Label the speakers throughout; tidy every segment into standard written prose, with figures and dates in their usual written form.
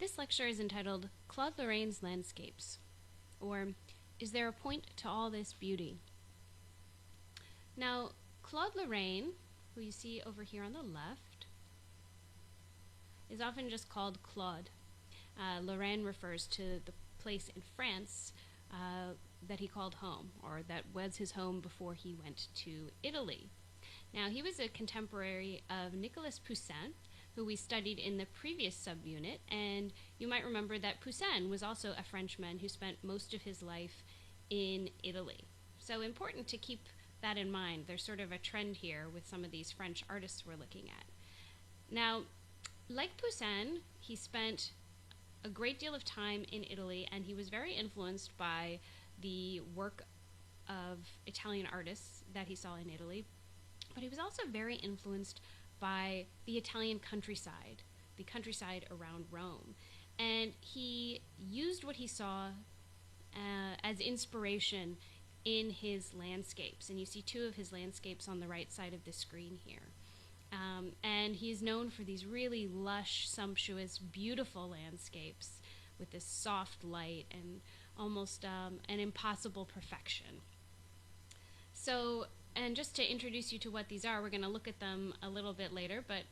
Speaker 1: This lecture is entitled Claude Lorrain's Landscapes, or Is There a Point to All This Beauty? Now, Claude Lorrain, who you see over here on the left, is often just called Claude. Lorrain refers to the place in France that he called home, or that was his home before he went to Italy. Now, he was a contemporary of Nicolas Poussin, who we studied in the previous subunit, and you might remember that Poussin was also a Frenchman who spent most of his life in Italy. So important to keep that in mind. There's sort of a trend here with some of these French artists we're looking at. Now, like Poussin, he spent a great deal of time in Italy, and he was very influenced by the work of Italian artists that he saw in Italy, but he was also very influenced by the Italian countryside, the countryside around Rome. And he used what he saw as inspiration in his landscapes. And you see two of his landscapes on the right side of the screen here. And he's known for these really lush, sumptuous, beautiful landscapes with this soft light and almost an impossible perfection. So, and just to introduce you to what these are, we're going to look at them a little bit later, but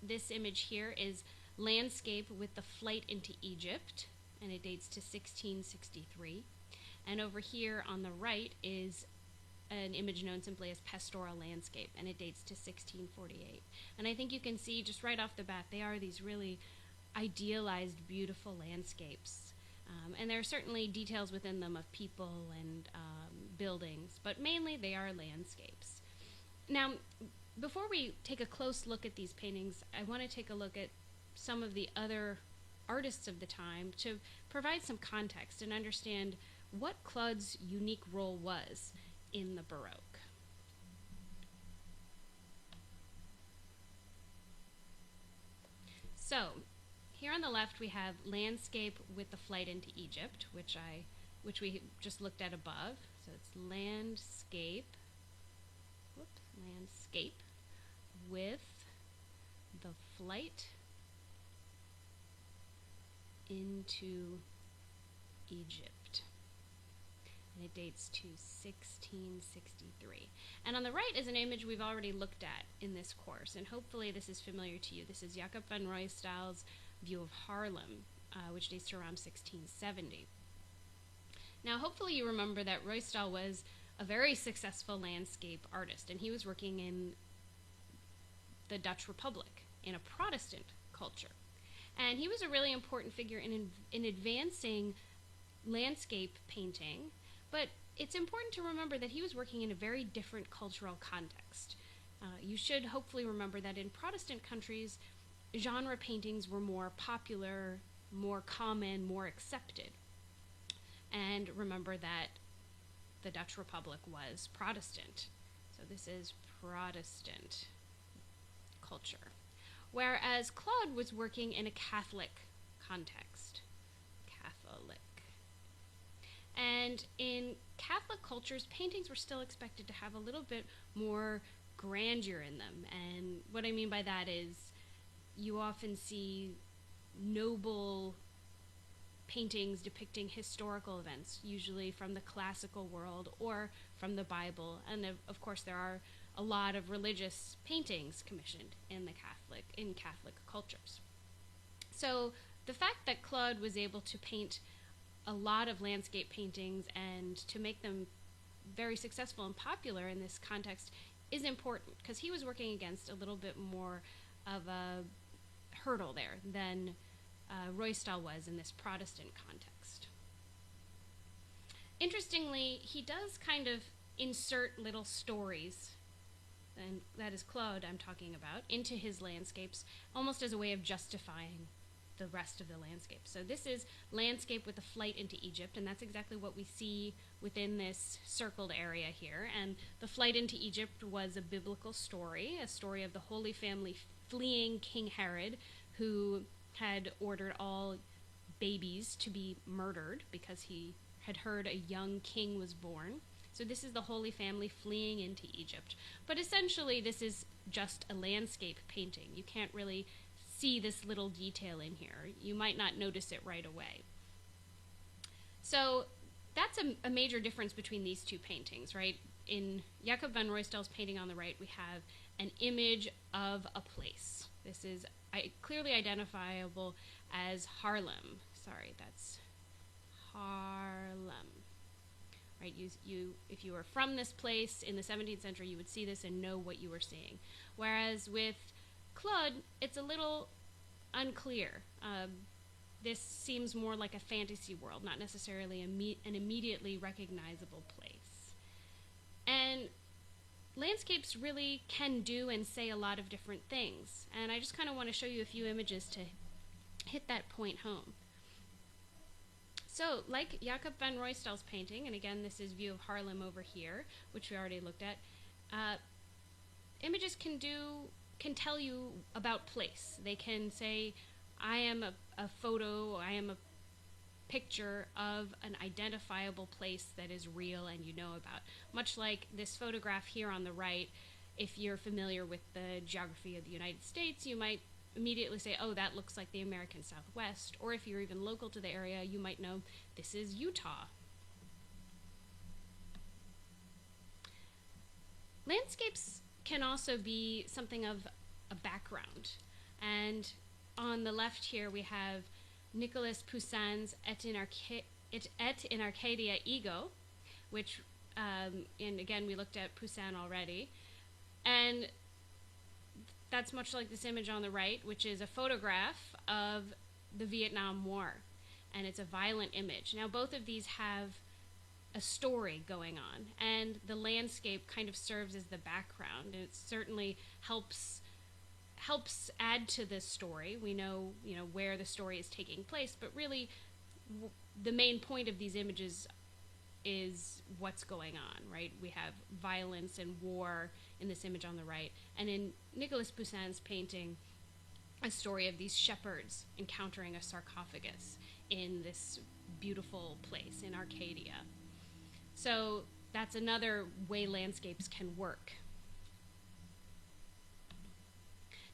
Speaker 1: this image here is Landscape with the Flight into Egypt, and it dates to 1663. And over here on the right is an image known simply as Pastoral Landscape, and it dates to 1648. And I think you can see just right off the bat, they are these really idealized, beautiful landscapes. And there are certainly details within them of people and buildings, but mainly they are landscapes. Now, before we take a close look at these paintings, I want to take a look at some of the other artists of the time to provide some context and understand what Claude's unique role was in the Baroque. So, here on the left we have Landscape with the Flight into Egypt, which we just looked at above. So it's landscape with the flight into Egypt. And it dates to 1663. And on the right is an image we've already looked at in this course, and hopefully this is familiar to you. This is Jacob van Ruysdael's view of Haarlem, which dates to around 1670. Now, hopefully you remember that Ruysdael was a very successful landscape artist, and he was working in the Dutch Republic, in a Protestant culture. And he was a really important figure in advancing landscape painting, but it's important to remember that he was working in a very different cultural context. You should hopefully remember that in Protestant countries, genre paintings were more popular, more common, more accepted. And remember that the Dutch Republic was Protestant. So this is Protestant culture. Whereas Claude was working in a Catholic context. Catholic. And in Catholic cultures, paintings were still expected to have a little bit more grandeur in them. And what I mean by that is you often see noble paintings depicting historical events, usually from the classical world or from the Bible. And of course, there are a lot of religious paintings commissioned in Catholic cultures. So the fact that Claude was able to paint a lot of landscape paintings and to make them very successful and popular in this context is important, because he was working against a little bit more of a hurdle there than Ruysdael was in this Protestant context. Interestingly, he does kind of insert little stories, and that is Claude I'm talking about, into his landscapes, almost as a way of justifying the rest of the landscape. So this is Landscape with the Flight into Egypt, and that's exactly what we see within this circled area here. And the flight into Egypt was a biblical story, a story of the Holy Family fleeing King Herod, who had ordered all babies to be murdered because he had heard a young king was born. So this is the Holy Family fleeing into Egypt. But essentially, this is just a landscape painting. You can't really see this little detail in here. You might not notice it right away. So that's a major difference between these two paintings, right? In Jacob van Ruysdael's painting on the right, we have an image of a place. This is clearly identifiable as Haarlem. Sorry, that's Haarlem. Right? If you were from this place in the 17th century, you would see this and know what you were seeing. Whereas with Claude, it's a little unclear. This seems more like a fantasy world, not necessarily an immediately recognizable place. And landscapes really can do and say a lot of different things. And I just kind of want to show you a few images to hit that point home. So, like Jacob van Ruysdael's painting, and again, this is view of Haarlem over here, which we already looked at, images can tell you about place. They can say, I am a photo, I am a picture of an identifiable place that is real and you know about. Much like this photograph here on the right, if you're familiar with the geography of the United States, you might immediately say, oh, that looks like the American Southwest. Or if you're even local to the area, you might know this is Utah. Landscapes can also be something of a background. And on the left here, we have Nicolas Poussin's Et in Arcadia Ego, which, and again, we looked at Poussin already. And that's much like this image on the right, which is a photograph of the Vietnam War. And it's a violent image. Now, both of these have a story going on, and the landscape kind of serves as the background, and it certainly helps add to this story. We know, where the story is taking place, but really the main point of these images is what's going on, right? We have violence and war in this image on the right, and in Nicolas Poussin's painting, a story of these shepherds encountering a sarcophagus in this beautiful place in Arcadia. So that's another way landscapes can work.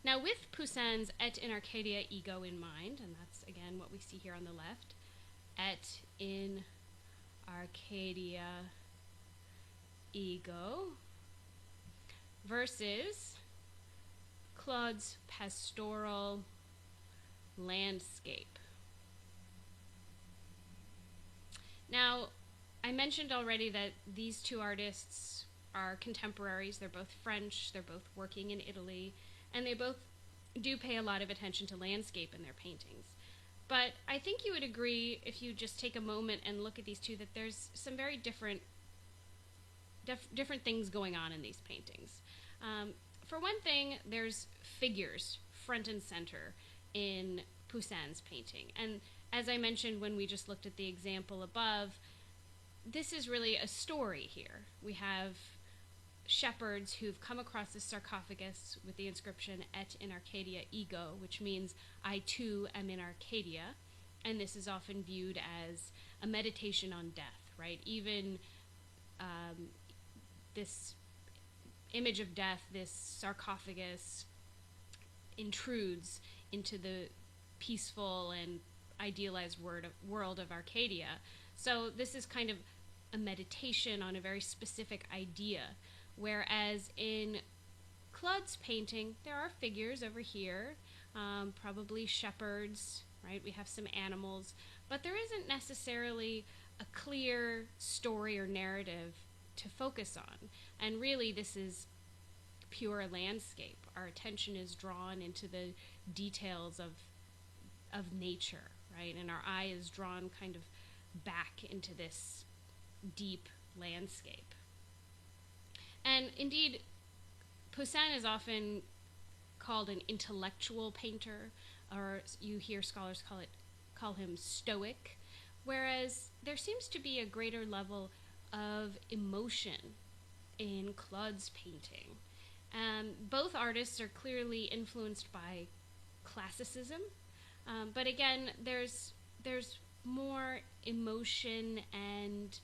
Speaker 1: Now, with Poussin's Et in Arcadia Ego in mind, and that's again what we see here on the left, Et in Arcadia Ego versus Claude's pastoral landscape. Now, I mentioned already that these two artists are contemporaries. They're both French, they're both working in Italy, and they both do pay a lot of attention to landscape in their paintings. But I think you would agree, if you just take a moment and look at these two, that there's some very different things going on in these paintings. For one thing, there's figures front and center in Poussin's painting. And as I mentioned when we just looked at the example above, this is really a story here. We have shepherds who've come across this sarcophagus with the inscription Et in Arcadia Ego, which means I too am in Arcadia, and this is often viewed as a meditation on death, right? Even this image of death, this sarcophagus, intrudes into the peaceful and idealized world of Arcadia. So this is kind of a meditation on a very specific idea. Whereas in Claude's painting, there are figures over here, probably shepherds, right? We have some animals, but there isn't necessarily a clear story or narrative to focus on. And really, this is pure landscape. Our attention is drawn into the details of nature, right? And our eye is drawn kind of back into this deep landscape. And indeed, Poussin is often called an intellectual painter, or you hear scholars call him stoic, whereas there seems to be a greater level of emotion in Claude's painting. Both artists are clearly influenced by classicism, but again, there's more emotion and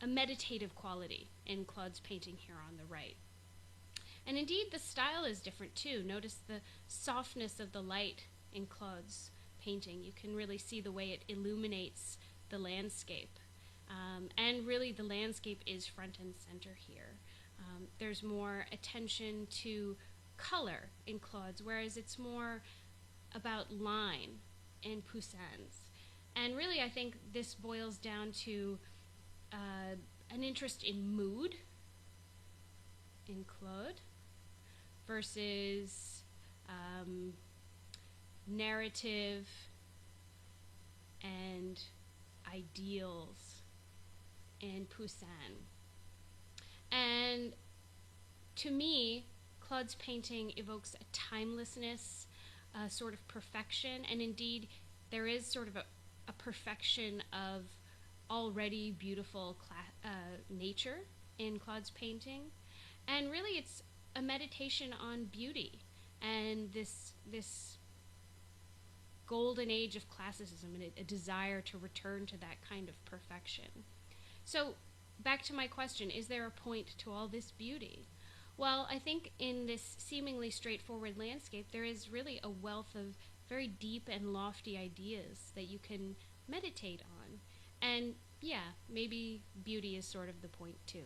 Speaker 1: a meditative quality in Claude's painting here on the right. And indeed, the style is different too. Notice the softness of the light in Claude's painting. You can really see the way it illuminates the landscape. And really, the landscape is front and center here. There's more attention to color in Claude's, whereas it's more about line in Poussin's. And really, I think this boils down to an interest in mood in Claude versus narrative and ideals in Poussin. And to me, Claude's painting evokes a timelessness, a sort of perfection, and indeed there is sort of a perfection of already beautiful nature in Claude's painting. And really it's a meditation on beauty and this golden age of classicism and a desire to return to that kind of perfection. So back to my question, is there a point to all this beauty? Well, I think in this seemingly straightforward landscape, there is really a wealth of very deep and lofty ideas that you can meditate on. And yeah, maybe beauty is sort of the point too.